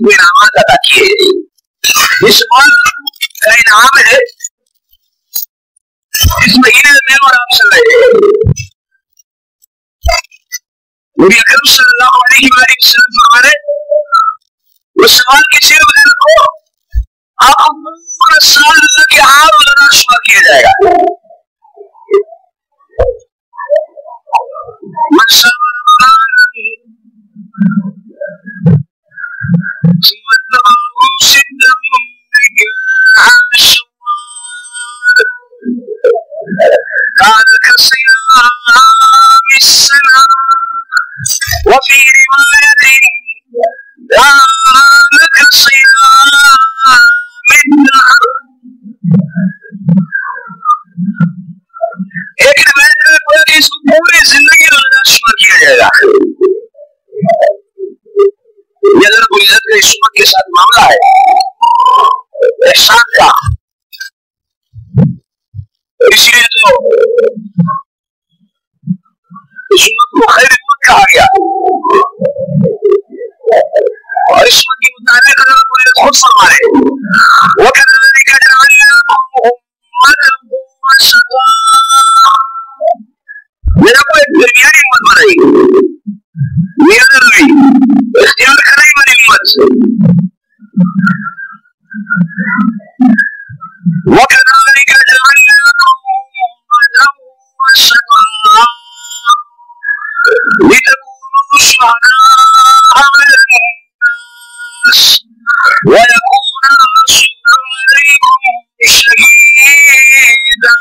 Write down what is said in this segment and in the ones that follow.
کو انعامات عطا کیے. اس وقت کا انعام ہے اس مہینے میں اور آپ چل رہے ہیں. نبی اکرم صلی اللہ علیہ وآلہ وسلم فرما رہے وہ سوال کسی وجہ کو آپ پورا سال اللہ کے حال و لنا شمار کیا جائے گا. من صام رمضان ثم اتبعه ستا من شوال كان كصيام السنة وفي رواية كان كصيام الدهر. ایک روایت میں پورا کہ اس کو پوری زندگی روزہ شمار کیا جائے گا. یہ اللہ رب العزت کے عصمت کے ساتھ معاملہ ہے احسان کا. اسی لیے تو عصمت کو خیر عصمت کہا گیا. اور عصمت کے متعلق اللہ رب العزت خود فرما رہے وَكَذَلِكَ جَعَلْنَاكُمْ أُمَّةً وَسَطًا. میرا کو ایک درمیانی امت بنائی میرا نہیں اختیار کرنے والی امت. وَكَذَلِكَ جَعَلْنَاكُمْ أُمَّةً وَسَطًا لِتَكُونُوا شُهَدَاءَ عَلَى النَّاسِ وَيَكُونَ الرَّسُولُ عَلَيْكُمْ شَهِيدًا.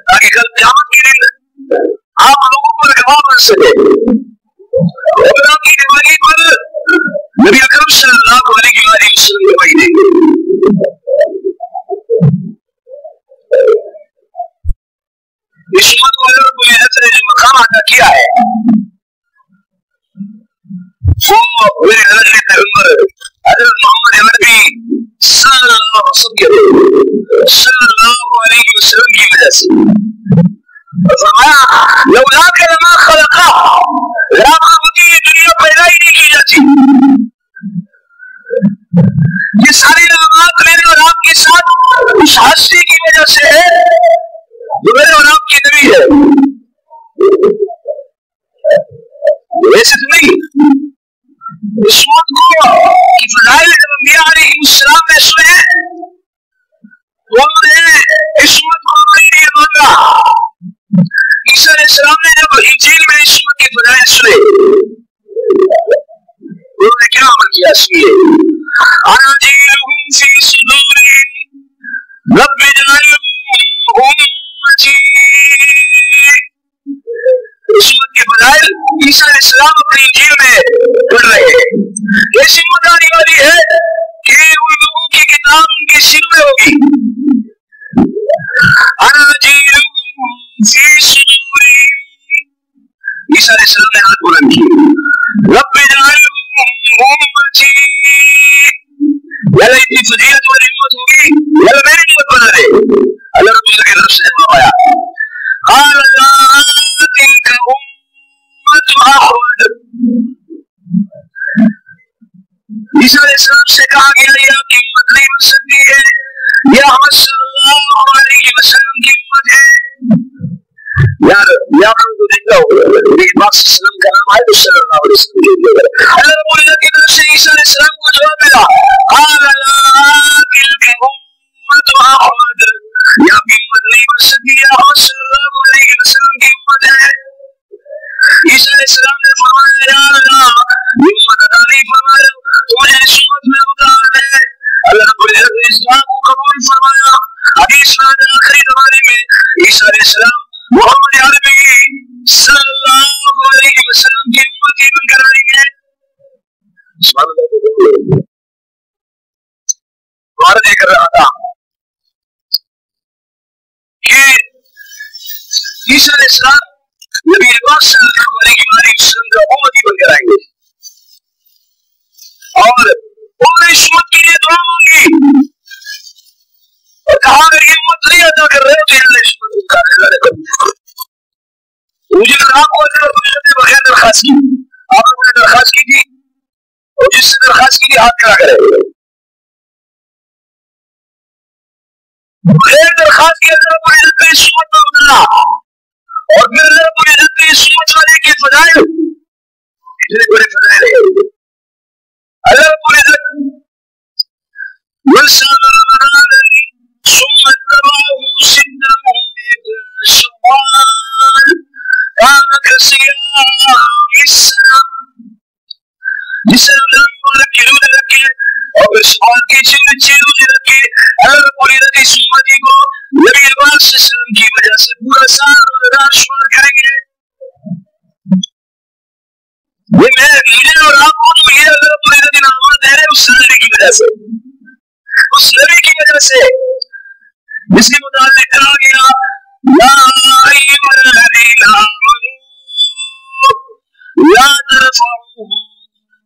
تاکہ کل قیامت کے دن آپ لوگوں پر گواہ بن سکے. خدا کی دیوالی پر نبی اکرم صلی اللہ علیہ وسلم گواہی دیں گے. اس امت کو اللہ رب العزت نے جو مقام عطا کیا ہے وہ میرے نبی پیغمبر حضرت محمد عربی صلی اللہ علیہ وسلم کی وجہ سے. فرمایا لولاک لما خلقہ اگر آپ ہوتی یہ دنیا پیدا ہی نہیں کی جاتی. یہ ساری نعمات میرے اور آپ کے ساتھ اس ہستی کی وجہ سے ہے جو میرے اور آپ کی نبی ہے. ویسے تو نہیں اس وقت کو کی فضائل جب انبیاء علیہ السلام نے سنے انہوں نے اس وقت کو نہیں مانگا. عیسیٰ علیہ السلام نے جب انجیل میں اس وقت کے فضائل سنے انہوں نے کیا عمل کیا؟ سنیے اناجیلہم فی صدورہم رب اجعلہم امتی. اس وقت کے فضائل عیسیٰ علیہ السلام اپنی انجیل میں پڑھ رہے ہیں. ایسی ذمہ داری والی ہے کہ ان لوگوں کی کتاب ان کے سر میں ہوگی. اناجیلہم فی صدورہم عیسیٰ علیہ السلام نے ہاتھ بلند کیے رب اجعلہم امتی. یعنی اتنی فضیلت والی امت ہوگی یا میری امت بنا دے. اللہ رب العزت کی طرف سے فرمایا قال لا تلك امت احمد. عیسیٰ علیہ السلام سے کہا گیا یہ آپ کی امت نہیں بن سکتی ہے یہ احمد صلی اللہ علیہ وسلم کی امت ہے. یار یہ آپ لوگوں کو دیکھتا ہو نبی پاک صلی اللہ علیہ وسلم کا نام آئے تو صلی اللہ علیہ وسلم. اللہ رب العزت کی طرف سے عیسیٰ علیہ السلام کو جواب ملا قال لا تلك امت احمد. یہ آپ کی امت نہیں بن سکتی ہے احمد صلی اللہ علیہ وسلم کی امت ہے. عیسیٰ علیہ السلام نے فرمایا یا اللہ امت عطا نہیں فرمایا تو مجھے اس امت میں اتار دے. اللہ رب العزت نے اسلام کو قبول فرمایا. حدیث میں آخری زمانے میں عیسیٰ علیہ السلام محمد عربی صلی اللہ علیہ وسلم کی امتی بن کر آئیں گے. عرض کر رہا تھا کہ عیسیٰ علیہ السلام نبی پاک صلی اللہ علیہ وسلم کا امتی بن کر آئیں گے اور انہوں نے اس امت کے لیے دعا مانگی اور کہا اگر یہ امت نہیں ادا کر رہے تو اللہ اس امت کا مجھے اگر آپ کو بغیر درخواست کی آپ نے درخواست کی تھی اور جس اس سے درخواست کی ہاتھ کھڑا کرے. بغیر درخواست کے اللہ رب العزت نے اس امت میں اترا اور پھر اللہ رب العزت نے اس امت والے کے فضائل اتنے بڑے فضائل ہیں. اللہ رب العزت وَالْسَامَ رَمَضَانَ ثُمَّ اتَّبَعَهُ سِتَّ شَوَّالَ كَانَ كَصِيَامِ السَّنَةِ. جسے اللہ مبارک کے روزے رکھے اور پھر سوال کے 6 روزے رکھے. اللہ رب العزت اس امتی کو نبی پاک صلی اللہ علیہ وسلم کی وجہ سے پورا سال روزہ شمار کریں گے. مجھے اور آپ کو جو یہ اللہ رب العزت انعامات دے رہے اس نبی کی وجہ سے، اس نبی کی وجہ سے جس کے متعلق کہا گیا یا ایھا الذین آمنوا لا ترفعوا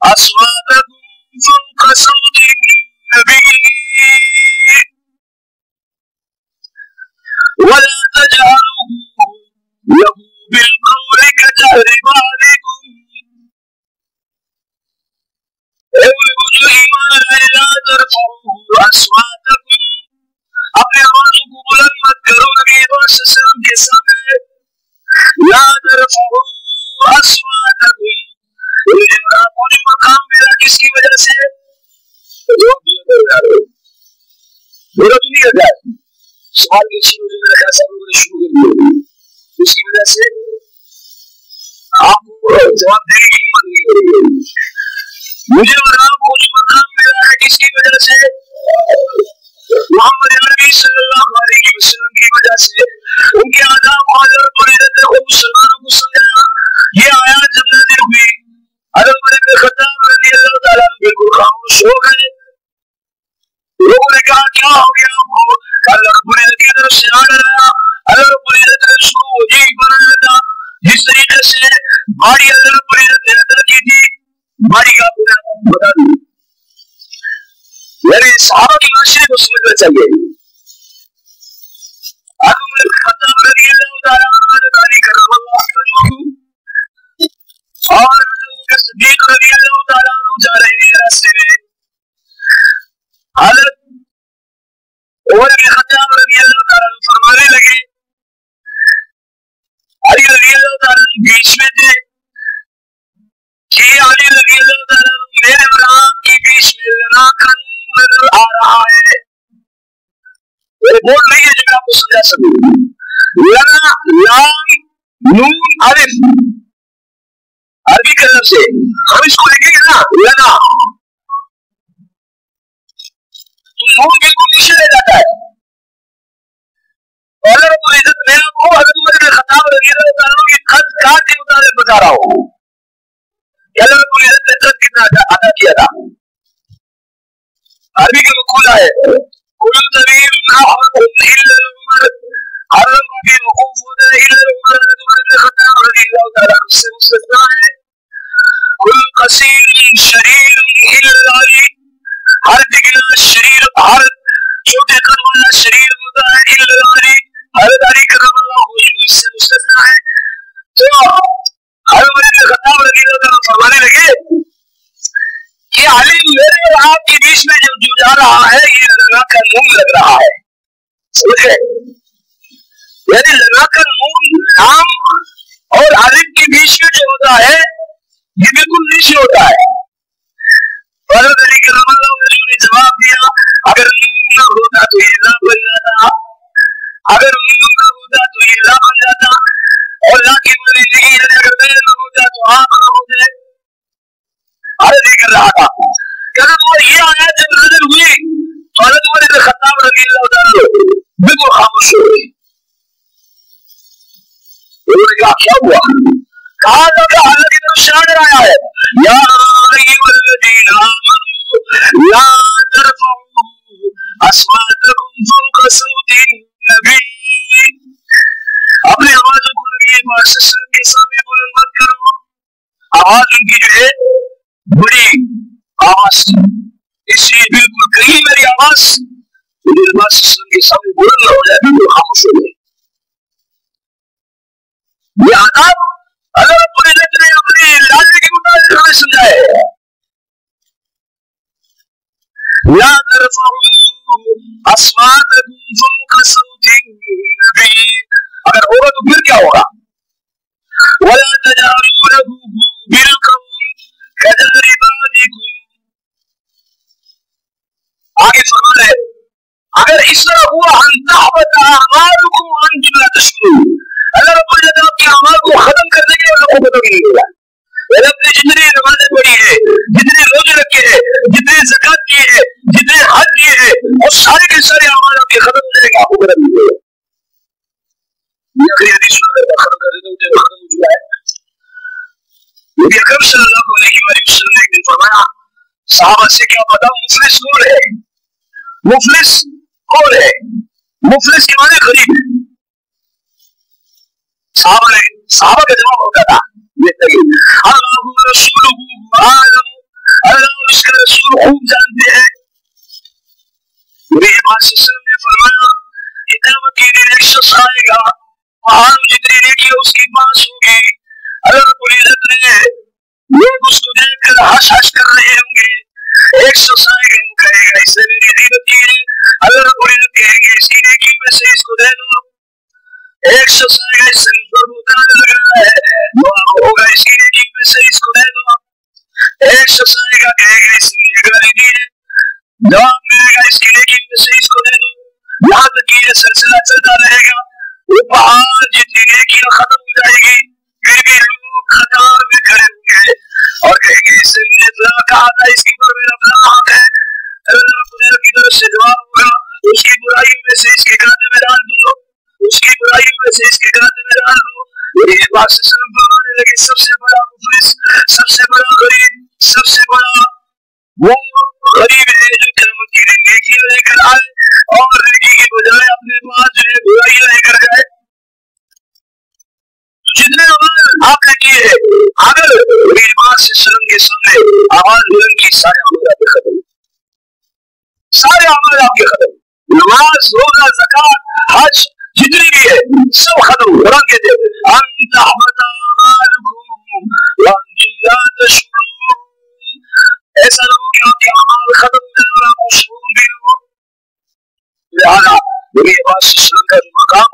اصواتکم فوق صوت النبی ولا تجهروا له بالقول كجهر بعضكم. لا ترفعوا اصواتکم، اپنے آوازوں کو بلند مت کرو نبی پاک صلی اللہ علیہ وسلم کے سامنے. لا ترفعوا اصواتکم، آپ کو جو مقام ملا کس کی وجہ سے؟ میرا تو نہیں لگا سوال کی شروع میں رکھا سب نے شروع کر دیا اس کی وجہ سے آپ کو جواب دینے کی ہمت نہیں کرے گی. مجھے اور آپ کو جو مقام ملا ہے کس کی وجہ سے؟ محمد عربی صلی اللہ علیہ وسلم کی وجہ سے. ان کے آداب کو حضرت العزت نے مسلمانوں کو سمجھایا. یہ آیات جب نازل ہوئی حضرت عمر بن خطاب رضی اللہ تعالیٰ عنہ بالکل خاموش ہو گئے. لوگوں نے کہا کیا ہو گیا آپ کو؟ اللہ رب العزت کی طرف سے آ رہا. اللہ رب العزت نے اس کو وجیب بنایا تھا جس طریقے سے باری اللہ رب العزت نے ادا کی تھی. باری کا بتا دوں یعنی صحابہ کی معاشرے کو سمجھنا چاہیے. عمر بن خطاب رضی اللہ تعالیٰ عنہ تعالی کرم اللہ اور صدیق رضی اللہ تعالیٰ عنہ جا رہے ہیں راستے میں. حضرت عمر بن خطاب رضی اللہ تعالیٰ عنہ فرمانے لگے، علی رضی اللہ تعالیٰ عنہ بیچ میں تھے کہ علی رضی اللہ تعالیٰ عنہ میرے اور آپ کے بیچ میں لنا کا نون نظر آ رہا ہے. وہ بول رہی ہے جو میں آپ کو سمجھا سکوں. لنا لام نون الف عربی کا لفظ ہے. ہم اس کو لکھیں گے نا لنا تو نون بالکل نیچے رہ جاتا ہے. اور اللہ رب العزت میں آپ کو حضرت عمر بن خطاب رضی اللہ تعالیٰ عنہ کی خط کاٹ کے مطابق بتا رہا ہوں. اللہ رب العزت نے خط کتنا ادا کیا تھا. عربی کا مقولہ ہے کل طویل احمد الا عمر، ہر لمبا کے وقوف ہوتا ہے الا عمر. حضرت عمر بن خطاب رضی اللہ تعالیٰ عنہ سے مستثنا ہے. کل قصیر شریر الا علی، ہر دگنا شریر ہر چھوٹے قد والا شریر ہوتا ہے الا علی، حضرت علی کرم اللہ وجہہ سے مستثنا ہے. تو حضرت عمر بن خطاب رضی اللہ تعالیٰ فرمانے لگے یہ علی میرے اور آپ کے بیچ میں جو جا رہا ہے یہ لنا کا نون لگ رہا ہے. سمجھے؟ یعنی لنا کا نون لام اور الف کے بیچ میں جو ہوتا ہے یہ بالکل نیچے ہوتا ہے. حضرت علی کرم اللہ وجہہ نے جواب دیا اگر نون نہ ہوتا تو یہ لا بن جاتا، اگر نون نہ ہوتا تو یہ لا بن جاتا، اور لا کے معنی نہیں ہے اگر بے نہ ہوتا تو آپ نہ ہو جائے. عرض کر رہا تھا کہ حضرت یہ آیات جب نازل ہوئی تو حضرت عمر بن خطاب رضی اللہ تعالیٰ بالکل خاموش ہو گئے. انہوں نے کہا کیا ہوا؟ کہا کہ اللہ کی طرف سے آڈر آیا ہے یا ایھا الذین آمنوا لا ترفعوا اصواتکم فوق صوت النبی، اپنے آوازوں کو نبی پاک صلی اللہ علیہ وسلم کے سامنے بلند مت کرو. آواز ان کی جو ہے بڑی آواز تھی اس لیے بالکل کہیں میری آواز نبی پاک صلی اللہ علیہ وسلم کے سامنے بلند نہ ہو جائے، بالکل خاموش ہو جائے. یہ آداب اللہ رب العزت نے اپنے لازمے کے مطابق ہمیں سمجھائے. ترفعوا اصواتكم فوق صوت النبي. اگر ہوگا تو پھر کیا ہوگا؟ ولا تجهروا له بالقول كجهر بعضكم. آگے فرما رہے اگر اس طرح ہوا ان تحبط اعمالكم وانتم لا تشعرون، اللہ رب العزت آپ کے اعمال کو ختم کر دیں گے اور آپ کو پتہ بھی نہیں ہوگا. آپ نے جتنی نمازیں پڑھی ہے، جتنے روزے رکھے ہیں، جتنے زکات کیے ہیں، جتنے حج کیے ہیں، اور سارے کے سارے اعمال آپ کے ختم ہو جائے گا، آپ کو پتہ نہیں ہوگا. یہ آخری حدیث اگر ختم کر دیتے ہیں ختم ہو چکا ہے. نبی اکرم صلی اللہ علیہ وسلم نے ایک دن فرمایا صحابہ سے کیا پتا مفلس کون ہے؟ مفلس کون ہے؟ مفلس کے معنی غریب. صحابہ کا جواب ہوتا تھا اللہ رسولہ عالم، اللہ اس کا رسول خوب جانتے ہیں. نبی صلی اللہ علیہ وسلم نے فرمایا قیامت کے دن ایک شخص آئے گا، پہاڑ جتنی نیکی اس کے پاس ہوگی، اللہ رب العزت نے لوگ اس کو دیکھ کر ہنس ہنس کر رہے ہوں گے. ایک شخص آئے گا، کہے گا اس نے میری غیبت کی ہے، اللہ رب العزت کہے گا اس کی نیکی میں سے اس کو دے دو. ایک شخص آئے گا، اس سے بہتان لگا ہے، دعا ہوگا اس کی نیکی میں سے اس کو دے دو. ایک شخص آئے گا، کہے گا اس نے گالی دی ہے، جواب ملے گا اس کی نیکی میں سے اس کو دے دو. یہاں تک کہ یہ سلسلہ چلتا رہے گا. وہ پہاڑ جتنی نیکیاں ختم ہو جائے گی، پھر بھی لوگ قطار میں کھڑے ہوں گے اور کہیں گے اس سے مجھے فلاں کہا تھا، اس کی پر میرا فلاں حق ہے. اللہ رب العزت کی طرف سے جواب ہوگا اس کی برائیوں میں سے اس کے کاندھے میں ڈال دو، اس کی برائیوں میں سے اس کے کاندھے میں ڈال دو. یہ بات سے سلم فرمانے لگے سب سے بڑا مفلس، سب سے بڑا غریب، سب سے بڑا وہ غریب ہے جو قیامت کے دن نیکیاں لے کر آئے اور نیکی کے بجائے اپنے پاس جو ہے برائیاں لے کر گئے. جتنے عمل آپ نے کیے اگر میری بات سے سلم کے سامنے آواز بلند کی، سارے عمل آپ کے ختم، سارے عمل آپ کے ختم. نماز، روزہ، زکات، حج جتنی بھی ہے سب ختم. قرآن کہتے ہیں ان تحبط اعمالکم وانتم لا تشعرون. ایسا نہ ہو کہ آپ کے اعمال ختم ہو جائے اور آپ کو شعور بھی نہ ہو. لہٰذا میری بات سے سلم کا جو مقام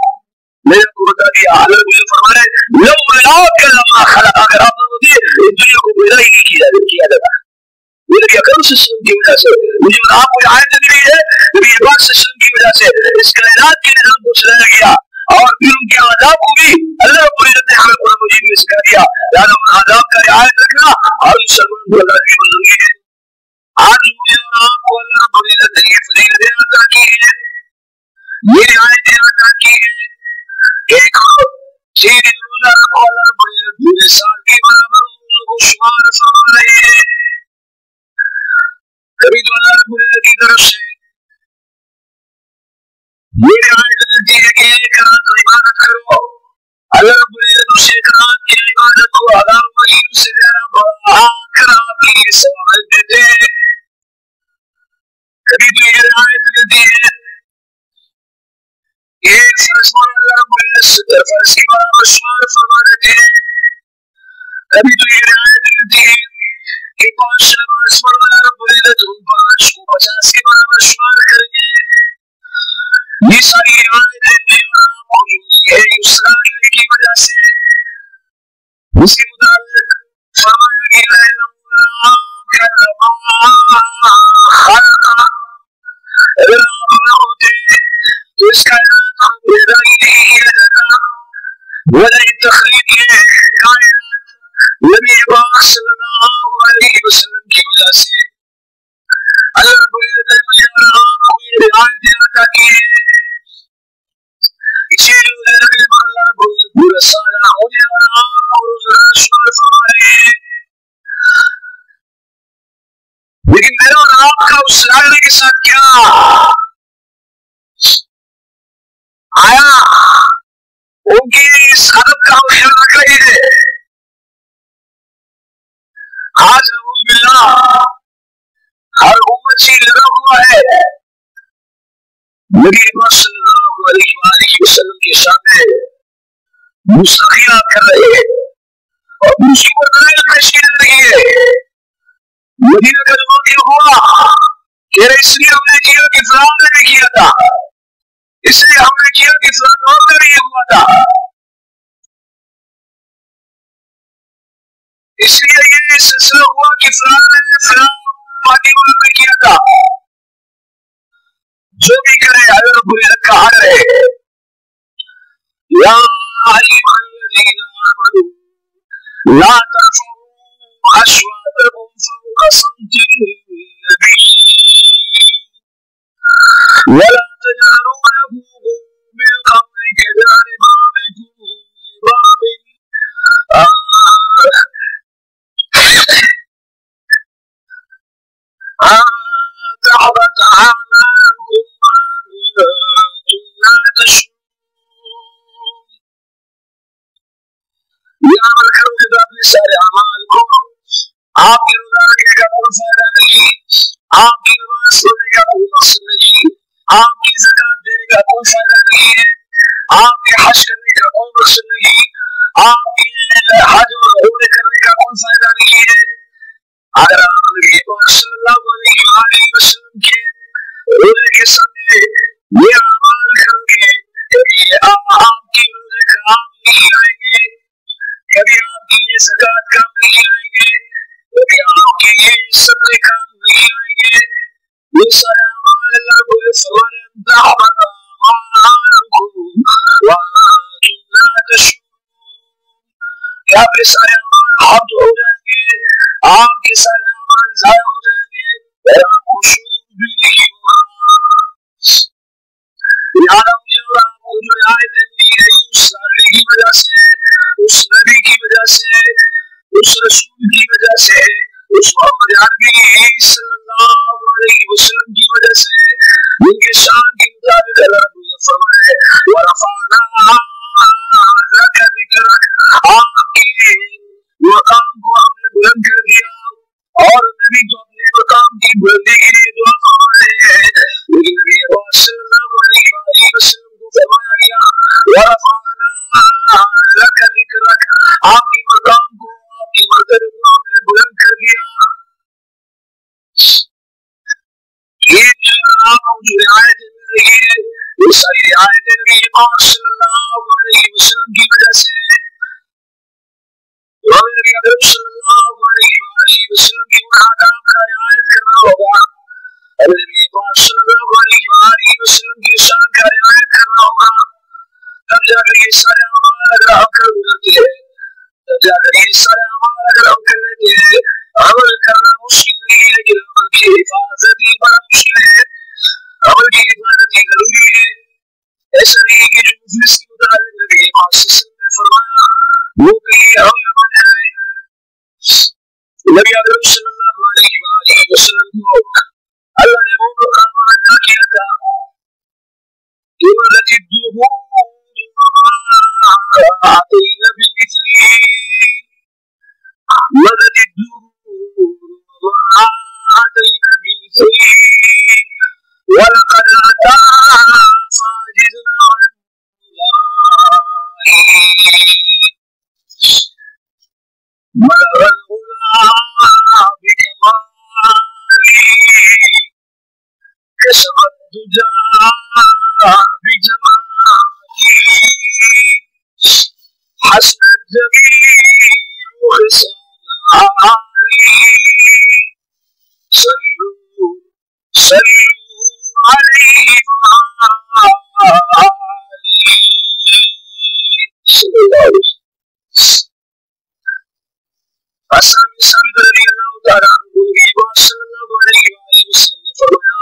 میرے کو بتا دیا. حضرت مجھے فرما رہے لو ملاک لما خلق، اگر آپ نے مجھے اس دنیا کو پیدا ہی نہیں کیا جاتا. نبی اکرم صلی اللہ علیہ وسلم کی وجہ سے مجھے آپ کو آیت ملی ہے، نبی پاک صلی اللہ علیہ وسلم کی وجہ سے اس کائنات کے نظام کو چلایا گیا اور پھر ان کے عذاب کو بھی اللہ رب العزت نے ہمیں قرآن مجید میں سکھا دیا. لہٰذا ان عذاب کا رعایت رکھنا اور مسلمان کو اللہ کی بزرگی ہے. آج مجھے اور آپ کو اللہ رب العزت نے یہ فضیلتیں عطا کی ہیں، یہ رعایتیں عطا کی ہیں. ایک چیز روزہ رکھو، اللہ رب العزت پورے سال کے برابر روزوں کو شمار فرما رہے ہیں. کبھی تو اللہ رب العزت کی طرف سے یہ رعایت ملتی ہے کہ ایک رات عبادت کرو، اللہ رب العزت اس ایک رات کی عبادت کو ہزاروں مہینوں سے زیادہ بڑھا کر آپ کے لیے ثواب دیتے ہیں. کبھی تو یہ رعایت ملتی ہے ایک فرض پر اللہ رب العزت ستر فرض کے برابر شمار فرما دیتے ہیں. کبھی تو یہ رعایت ملتی ہے کہ 5 نماز پر اللہ رب العزت ان 5 کو 50 کے برابر شمار کریں گے. یہ ساری رعایتیں موجود ہے یسرا کی وجہ سے. اس کے متعلق فرمایا گیا ہے اگر آپ نہ ہوتے تو اس کا پیدا ہی نہیں کیا جاتا. وجہ تخلیق یہ کائنات نبی پاک صلی اللہ علیہ وسلم کی وجہ سے اللہ رب العزت نے مجھے اور آپ کو یہ رعایتیں عطا کی ہیں. اسی روزے رکھنے پر اللہ رب العزت پورا سال مجھے اور آپ کو روزہ شمار فرما رہے ہیں. لیکن میرا اور آپ کا اس لڑنے کے ساتھ کیا آیا ان کی اس ادب کا ہم خیال رکھ رہے ہیں. آج نعوذ باللہ ہر امتی لگا ہوا ہے نبی پاک صلی اللہ علیہ وآلہ وسلم کے سامنے مستقیہ کر رہے ہیں اور اس کی دلائل پیش کی جا رہی ہے. مدینہ کا جو واقعہ ہوا کہ اس لیے ہم نے کیا کہ فلاں نے بھی کیا تھا، اس لیے ہم نے کیا کہ فلاں دور میں بھی یہ ہوا تھا، اس لیے یہ سلسلہ ہوا کہ فلاں نے فلاں پارٹی والوں نے کیا تھا. جو بھی کرے اللہ رب العزت کا حق ہے. یا ایھا الذین آمنوا لا ترفعوا اصواتکم فوق صوت النبی ولا تجهروا له بالقول كجهر بعضكم لبعض تحبط أعمالكم وأنتم لا تشعرون. یہ عمل کرو کہ اپنے سارے اعمال کو، آپ کی روزہ رکھنے کا کوئی فائدہ نہیں، آپ کی نماز پڑھنے کا کوئی مقصد نہیں، آپ کی زکات دینے کا کوئی فائدہ نہیں ہے، آپ کے حج کرنے کا کوئی مقصد نہیں، آپ کے حج اور عمرے کرنے کا کوئی فائدہ نہیں ہے. اگر آپ نبی پاک صلی اللہ علیہ وآلہ وسلم کے روزے کے سامنے یہ اعمال کرو گے، کبھی آپ کی روزے کام نہیں آئیں گے، کبھی آپ کی یہ زکات کام نہیں آئیں گے، کبھی آپ کے یہ صدقے کام نہیں آئیں گے. یہ سارے اعمال اللہ رب العزت تحبط اعمالکم وانتم لا تشعرون، کہ آپ کے سارے اعمال حبط ہو جائیں گے، آپ کے سارے اعمال ضائع ہو جائیں گے اور آپ کو شعور بھی نہیں ہوگا. لہٰذا مجھے اور آپ کو جو آیت دی گئی اس سالے کی وجہ سے، اس نبی کی وجہ سے، اس رسول کی وجہ سے، اس محمد عربی صلی اللہ علیہ وسلم کی وجہ سے، ان کے شان کے مطابق اللہ رب العزت فرمائے وَرَفَعْنَا لَكَ ذِكْرَكَ، آپ کے مقام کو ہم نے بلند کر دیا. اور نبی تو اپنے مقام کی بلندی کے لیے دعا فرما رہے ہیں، لیکن نبی پاک صلی اللہ علیہ وسلم کو فرمایا گیا وَرَفَعْنَا لَكَ ذِكْرَكَ، آپ کے مقام کو، آپ کی مرتبے کو ہم نے بلند کر دیا. یہ آپ کو جو رعایتیں مل رہی ہے یہ ساری رعایتیں نبی پاک صلی اللہ علیہ وسلم کی وجہ سے ہے. اور نبی اکرم صلی اللہ علیہ وسلم کی آداب کا رعایت کرنا ہوگا، اور نبی پاک صلی اللہ علیہ وسلم کی شان کا رعایت کرنا ہوگا، تب جا کر یہ سارے اعمال اگر ہم کر گزرتے ہیں، تب جا کر یہ سارے اعمال اگر ہم کر لیتے ہیں. عمل کرنا مشکل نہیں ہے لیکن عمل کی حفاظت ہی بڑا مشکل ہے، عمل کی حفاظت ہی ضروری ہے. ایسا نہیں کہ جو مفلس کے متعلق نبی پاک صلی اللہ علیہ وسلم نے فرمایا وہ کہیں ہم نہ بن جائے. نبی اکرم صلی اللہ علیہ وسلم کو اللہ نے وہ مقام عطا کیا تھا کہ مدد وَلَقَدْ أَتَى فَاجِزْنَا بلغ العلا بكمالي كشف الدجى بجمالي حسن الجميع خصالي صلوا عليه صلی اللہ علیہ وسلم. حسن بن ثابت رضی اللہ تعالیٰ عنہ نبی پاک صلی اللہ علیہ وسلم نے فرمایا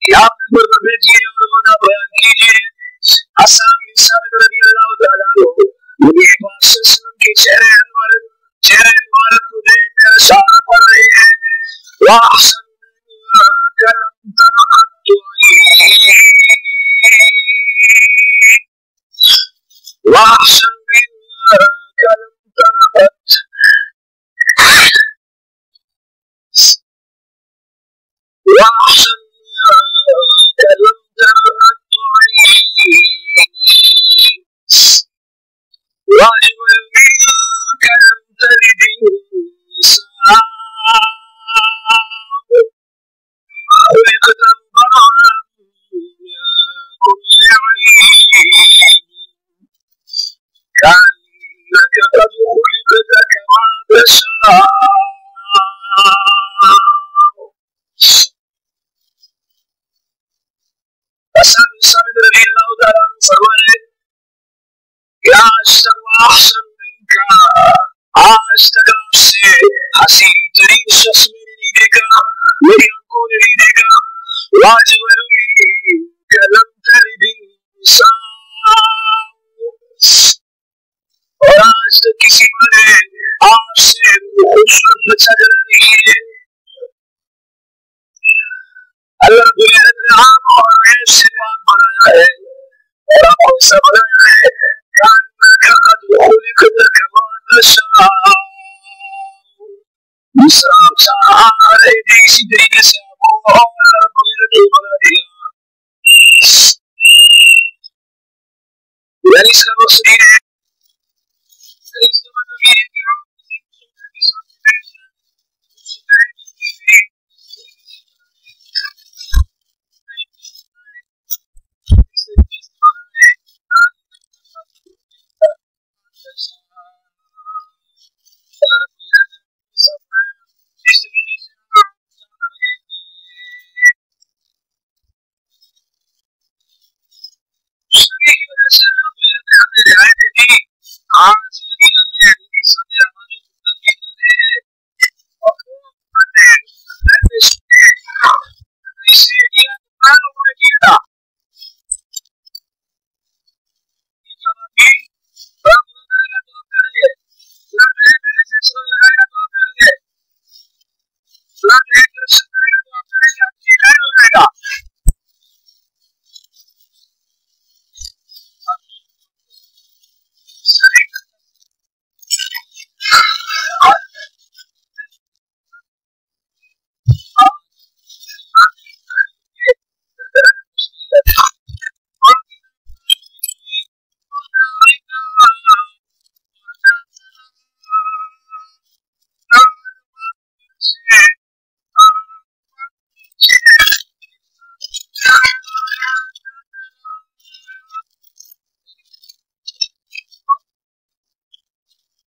کہ آپ نمبر پر بھیجیے اور مدہ بیان کیجیے. حسن بن ثابت رضی اللہ تعالیٰ عنہ نبی پاک صلی اللہ علیہ وسلم کے چہرے مبارک کو دیکھ کر اشارہ پڑھ رہے ہیں وَأَحْسَنُ مِنْكَ لَمْ تَرَ قَطُّ عَيْنِي وَأَحْسَنُ مِنْكَ لَمْ تَرَ قَطُّ وَأَحْسَنُ مِنْكَ لَمْ تَرَ قَطُّ عَيْنِي وَأَجْمَلُ مِنْكَ لَمْ تَلِدِ النِّسَاءُ آج تک احسن کا آج تک آپ سے حسین ترین شخص میں نے نہیں دیکھا, میری آنکھوں نے نہیں دیکھا. واجبنی کلم تلد انسان, اور آج تک کسی نے آپ سے خوبصورت بچہ جنا نہیں ہے. اللہ رب العزت نے آپ اور عیب سے پاک بنایا ہے, اور آپ کو ایسا بنایا ہے قد خلقت كما تشاء, جس طرح آپ چاہ رہے تھے اسی طریقے سے آپ کو اللہ رب العزت نے بنا دیا. یعنی اس کا مقصد یہ ہے, اس کا مطلب یہ ہے کہ آپ